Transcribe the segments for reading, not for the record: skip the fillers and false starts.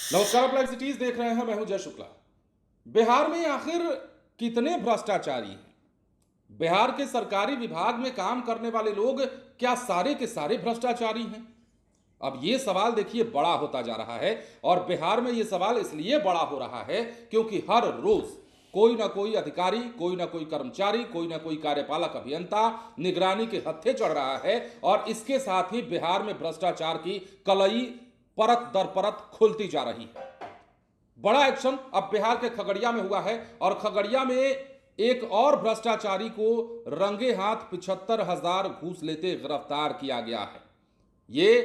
नमस्कार, आप live cities देख रहे हैं। मैं हूं जय शुक्ला। बिहार में आखिर कितने भ्रष्टाचारी हैं? बिहार के सरकारी विभाग में काम करने वाले लोग क्या सारे के सारे भ्रष्टाचारी हैं? अब ये सवाल देखिए बड़ा होता जा रहा है, और बिहार में ये सवाल इसलिए बड़ा हो रहा है क्योंकि हर रोज कोई ना कोई अधिकारी, कोई ना कोई कर्मचारी, कोई ना कोई कार्यपालक अभियंता निगरानी के हत्थे चढ़ रहा है, और इसके साथ ही बिहार में भ्रष्टाचार की कलई परत दर परत खुलती जा रही है। बड़ा एक्शन अब बिहार के खगड़िया में हुआ है, और खगड़िया में एक और भ्रष्टाचारी को रंगे हाथ 75,000 घूस लेते गिरफ्तार किया गया है। ये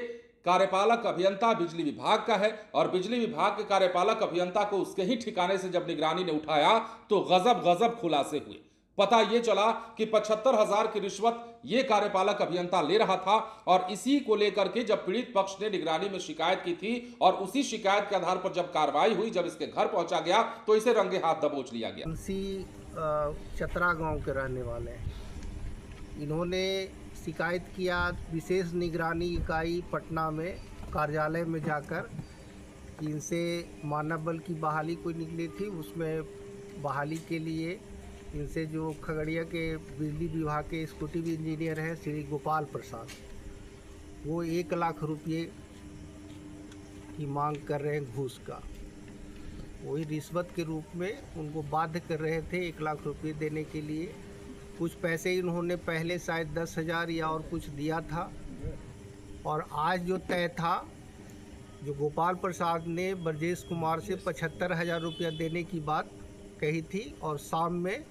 कार्यपालक अभियंता बिजली विभाग का है, और बिजली विभाग के कार्यपालक अभियंता को उसके ही ठिकाने से जब निगरानी ने उठाया तो गजब गजब खुलासे हुए। पता ये चला कि 75,000 की रिश्वत ये कार्यपालक अभियंता ले रहा था, और इसी को लेकर के जब पीड़ित पक्ष ने निगरानी में शिकायत की थी, और उसी शिकायत के आधार पर जब कार्रवाई हुई, जब इसके घर पहुंचा गया तो इसे रंगे हाथ दबोच लिया गया। तुलसी चतरा गांव के रहने वाले हैं। इन्होंने शिकायत किया विशेष निगरानी इकाई पटना में कार्यालय में जाकर कि इनसे मानव बल की बहाली कोई निकली थी, उसमें बहाली के लिए इनसे जो खगड़िया के बिजली विभाग के एग्जीक्यूटिव इंजीनियर हैं श्री गोपाल प्रसाद, वो 1 लाख रुपये की मांग कर रहे हैं घूस का। वही रिश्वत के रूप में उनको बाध्य कर रहे थे 1 लाख रुपये देने के लिए। कुछ पैसे इन्होंने पहले शायद 10,000 या और कुछ दिया था, और आज जो तय था, जो गोपाल प्रसाद ने ब्रजेश कुमार से 75,000 रुपया देने की बात कही थी, और शाम में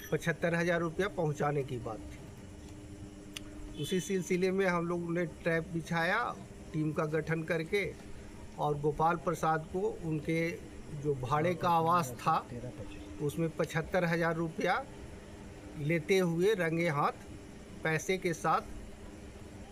75,000 रुपया पहुँचाने की बात थी। उसी सिलसिले में हम लोग ने ट्रैप बिछाया टीम का गठन करके, और गोपाल प्रसाद को उनके जो भाड़े का आवास था उसमें 75,000 रुपया लेते हुए रंगे हाथ पैसे के साथ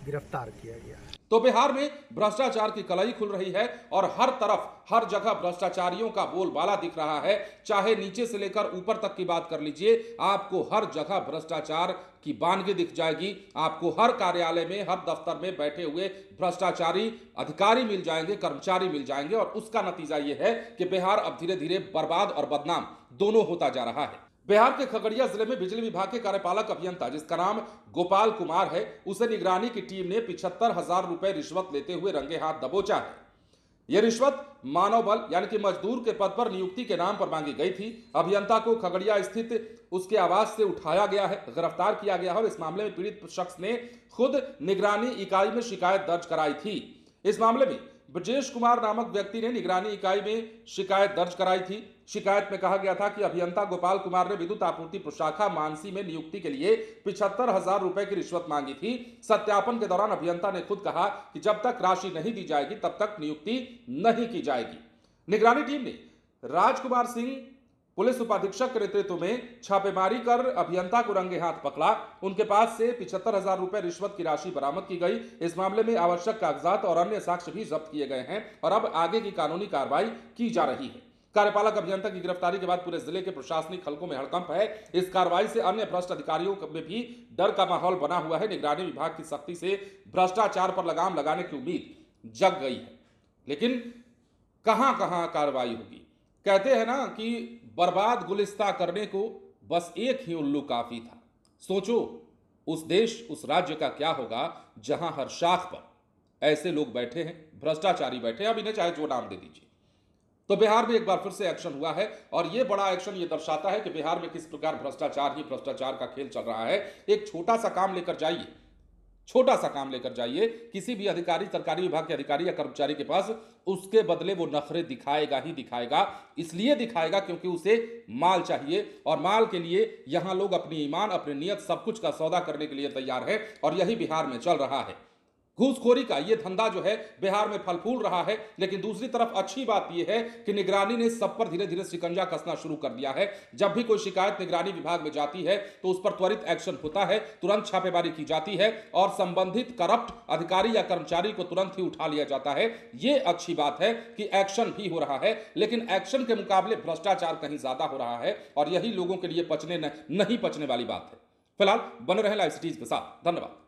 गिरफ्तार किया गया। तो बिहार में भ्रष्टाचार की कलई खुल रही है, और हर तरफ हर जगह भ्रष्टाचारियों का बोलबाला दिख रहा है। चाहे नीचे से लेकर ऊपर तक की बात कर लीजिए, आपको हर जगह भ्रष्टाचार की बानगी दिख जाएगी। आपको हर कार्यालय में, हर दफ्तर में बैठे हुए भ्रष्टाचारी अधिकारी मिल जाएंगे, कर्मचारी मिल जाएंगे, और उसका नतीजा यह है कि बिहार अब धीरे धीरे बर्बाद और बदनाम दोनों होता जा रहा है। बिहार के खगड़िया जिले में बिजली विभाग के कार्यपालक अभियंता, जिसका नाम गोपाल कुमार है, उसे निगरानी की टीम ने 75,000 रुपए रिश्वत लेते हुए रंगे हाथ दबोचा है। यह रिश्वत मानव बल यानी कि मजदूर के पद पर नियुक्ति के नाम पर मांगी गई थी। अभियंता को खगड़िया स्थित उसके आवास से उठाया गया है, गिरफ्तार किया गया है, और इस मामले में पीड़ित शख्स ने खुद निगरानी इकाई में शिकायत दर्ज कराई थी। इस मामले में ब्रजेश कुमार नामक व्यक्ति ने निगरानी इकाई में शिकायत दर्ज कराई थी। शिकायत में कहा गया था कि अभियंता गोपाल कुमार ने विद्युत आपूर्ति प्रशाखा मानसी में नियुक्ति के लिए 75,000 रुपए की रिश्वत मांगी थी। सत्यापन के दौरान अभियंता ने खुद कहा कि जब तक राशि नहीं दी जाएगी तब तक नियुक्ति नहीं की जाएगी। निगरानी टीम ने राजकुमार सिंह पुलिस उपाधीक्षक के नेतृत्व में छापेमारी कर अभियंता को रंगे हाथ पकड़ा। उनके पास से 75,000 रुपए रिश्वत की राशि बरामद की गई। इस मामले में आवश्यक कागजात और अन्य साक्ष्य भी जब्त किए गए हैं, और अब आगे की कानूनी कार्रवाई की जा रही है। कार्यपालक अभियंता की गिरफ्तारी के बाद पूरे जिले के प्रशासनिक हलकों में हड़कंप है। इस कार्रवाई से अन्य भ्रष्ट अधिकारियों में भी डर का माहौल बना हुआ है। निगरानी विभाग की सख्ती से भ्रष्टाचार पर लगाम लगाने की उम्मीद जग गई है, लेकिन कहां कहां कार्रवाई होगी? कहते हैं ना कि बर्बाद गुलिस्ता करने को बस एक ही उल्लू काफी था। सोचो उस देश, उस राज्य का क्या होगा जहां हर शाख पर ऐसे लोग बैठे हैं, भ्रष्टाचारी बैठे हैं। अब इन्हें चाहे जो नाम दे दीजिए। तो बिहार में एक बार फिर से एक्शन हुआ है, और यह बड़ा एक्शन ये दर्शाता है कि बिहार में किस प्रकार भ्रष्टाचार ही भ्रष्टाचार का खेल चल रहा है। एक छोटा सा काम लेकर जाइए, छोटा सा काम लेकर जाइए किसी भी अधिकारी, सरकारी विभाग के अधिकारी या कर्मचारी के पास, उसके बदले वो नखरे दिखाएगा ही दिखाएगा। इसलिए दिखाएगा क्योंकि उसे माल चाहिए, और माल के लिए यहां लोग अपनी ईमान, अपनी नियत, सब कुछ का सौदा करने के लिए तैयार है। और यही बिहार में चल रहा है। घूसखोरी का ये धंधा जो है बिहार में फल फूल रहा है। लेकिन दूसरी तरफ अच्छी बात यह है कि निगरानी ने सब पर धीरे धीरे शिकंजा कसना शुरू कर दिया है। जब भी कोई शिकायत निगरानी विभाग में जाती है तो उस पर त्वरित एक्शन होता है, तुरंत छापेमारी की जाती है, और संबंधित करप्ट अधिकारी या कर्मचारी को तुरंत ही उठा लिया जाता है। ये अच्छी बात है कि एक्शन भी हो रहा है, लेकिन एक्शन के मुकाबले भ्रष्टाचार कहीं ज्यादा हो रहा है, और यही लोगों के लिए नहीं पचने वाली बात है। फिलहाल बने रहे लाइव सिटीज के साथ। धन्यवाद।